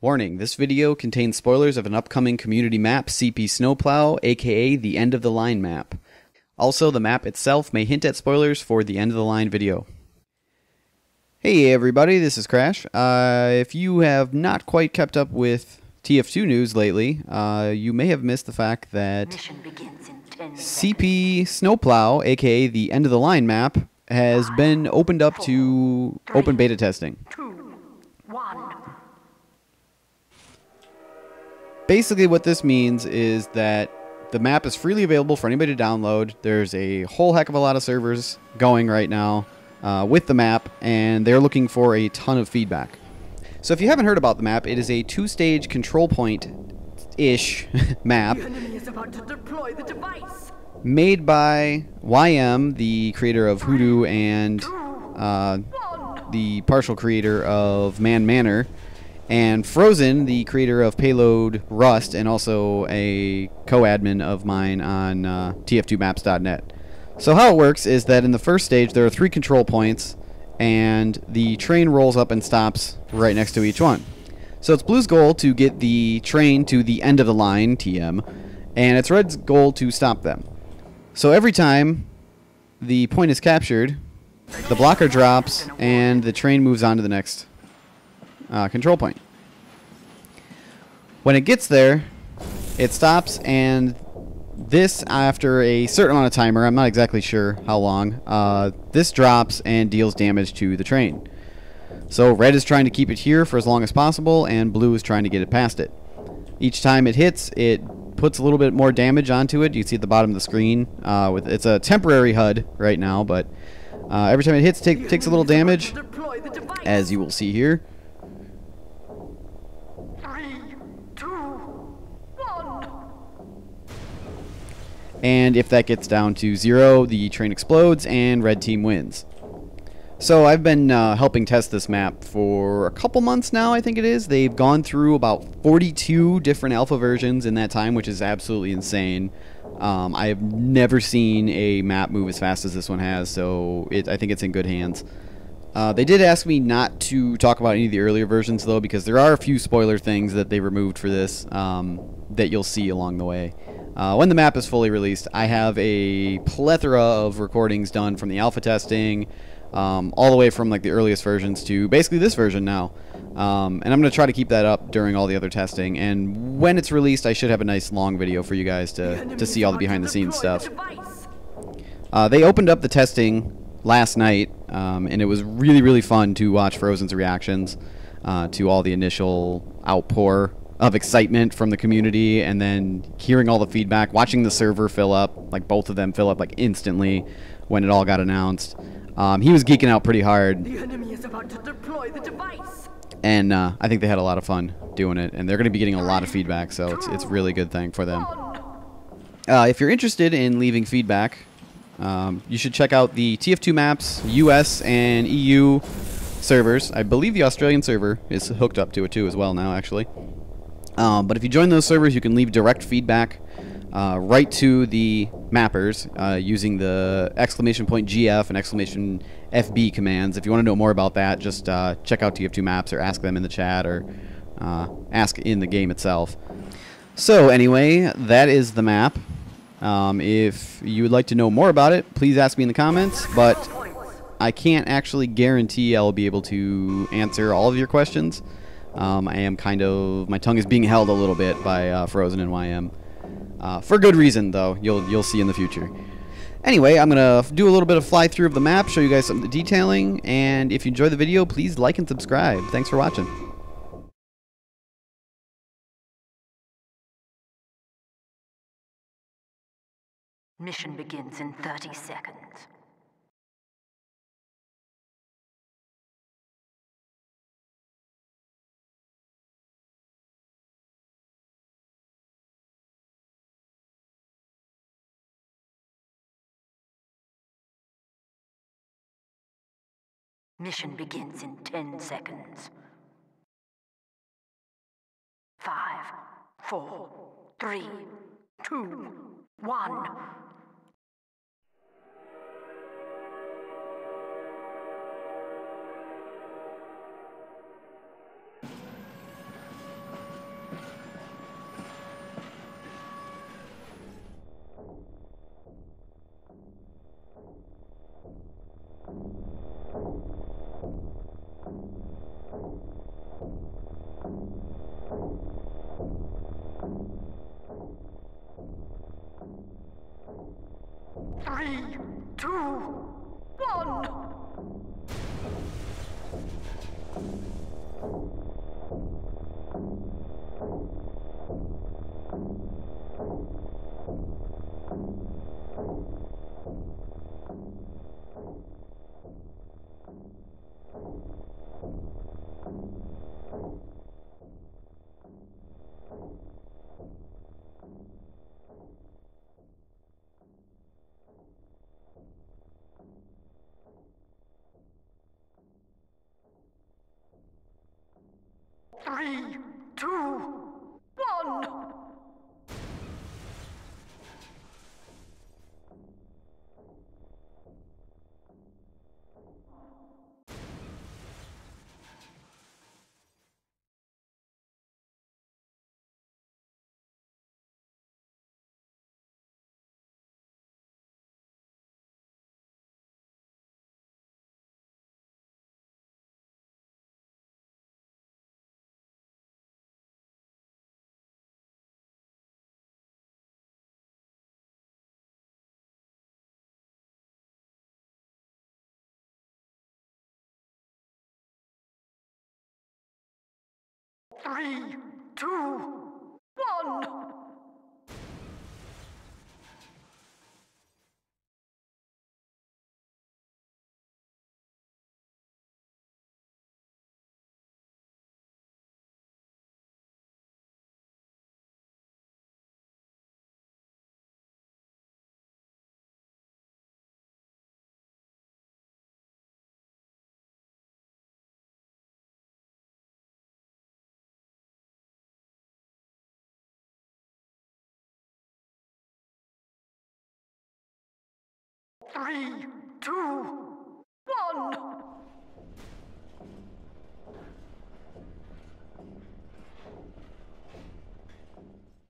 Warning, this video contains spoilers of an upcoming community map, CP Snowplow, aka the End of the Line map. Also, the map itself may hint at spoilers for the End of the Line video. Hey everybody, this is Crash. If you have not quite kept up with TF2 news lately, you may have missed the fact that CP Snowplow, aka the End of the Line map, has been opened up to open beta testing. Basically what this means is that the map is freely available for anybody to download. There's a whole heck of a lot of servers going right now with the map, and they're looking for a ton of feedback. So if you haven't heard about the map, it is a two-stage control point-ish map made by YM, the creator of Hoodoo and the partial creator of Man Manor, and Frozen, the creator of Payload Rust, and also a co-admin of mine on TF2Maps.net. So how it works is that in the first stage there are 3 control points, and the train rolls up and stops right next to each one. So it's Blue's goal to get the train to the end of the line, TM, and it's Red's goal to stop them. So every time the point is captured, the blocker drops and the train moves on to the next control point. When it gets there, it stops, and this, after a certain amount of timer, I'm not exactly sure how long, this drops and deals damage to the train. So Red is trying to keep it here for as long as possible, and Blue is trying to get it past it. Each time it hits, it puts a little bit more damage onto it. You can see at the bottom of the screen. It's a temporary HUD right now, but every time it hits, takes a little damage, as you will see here. And if that gets down to 0, the train explodes and Red Team wins. So I've been helping test this map for a couple months now, I think it is. They've gone through about 42 different alpha versions in that time, which is absolutely insane. I have never seen a map move as fast as this one has, so I think it's in good hands. They did ask me not to talk about any of the earlier versions, though, because there are a few spoiler things that they removed for this that you'll see along the way. When the map is fully released, I have a plethora of recordings done from the alpha testing, all the way from like the earliest versions to basically this version now. And I'm going to try to keep that up during all the other testing, and when it's released I should have a nice long video for you guys to see all the behind the scenes stuff. They opened up the testing last night, and it was really fun to watch Frozen's reactions to all the initial outpour of excitement from the community, and then hearing all the feedback, watching the server fill up, like both of them fill up like instantly when it all got announced. He was geeking out pretty hard. The enemy is about to deploy the device. And I think they had a lot of fun doing it, and they're going to be getting a lot of feedback, so it's a really good thing for them. If you're interested in leaving feedback, you should check out the TF2Maps US and EU servers. I believe the Australian server is hooked up to it too as well now, actually. But if you join those servers, you can leave direct feedback right to the mappers using the !GF and !FB commands. If you want to know more about that, just check out TF2Maps or ask them in the chat, or ask in the game itself. So anyway, that is the map. If you would like to know more about it, please ask me in the comments, but I can't actually guarantee I'll be able to answer all of your questions. I am my tongue is being held a little bit by Frozen and YM. For good reason, though. You'll see in the future. Anyway, I'm going to do a little bit of fly through of the map, show you guys some of the detailing, and if you enjoy the video, please like and subscribe. Thanks for watching. Mission begins in 30 seconds. Mission begins in 10 seconds. 5, 4, 3, 2, 1. Three, two, one. 3, 2, 1. Three, two, one. Three, two,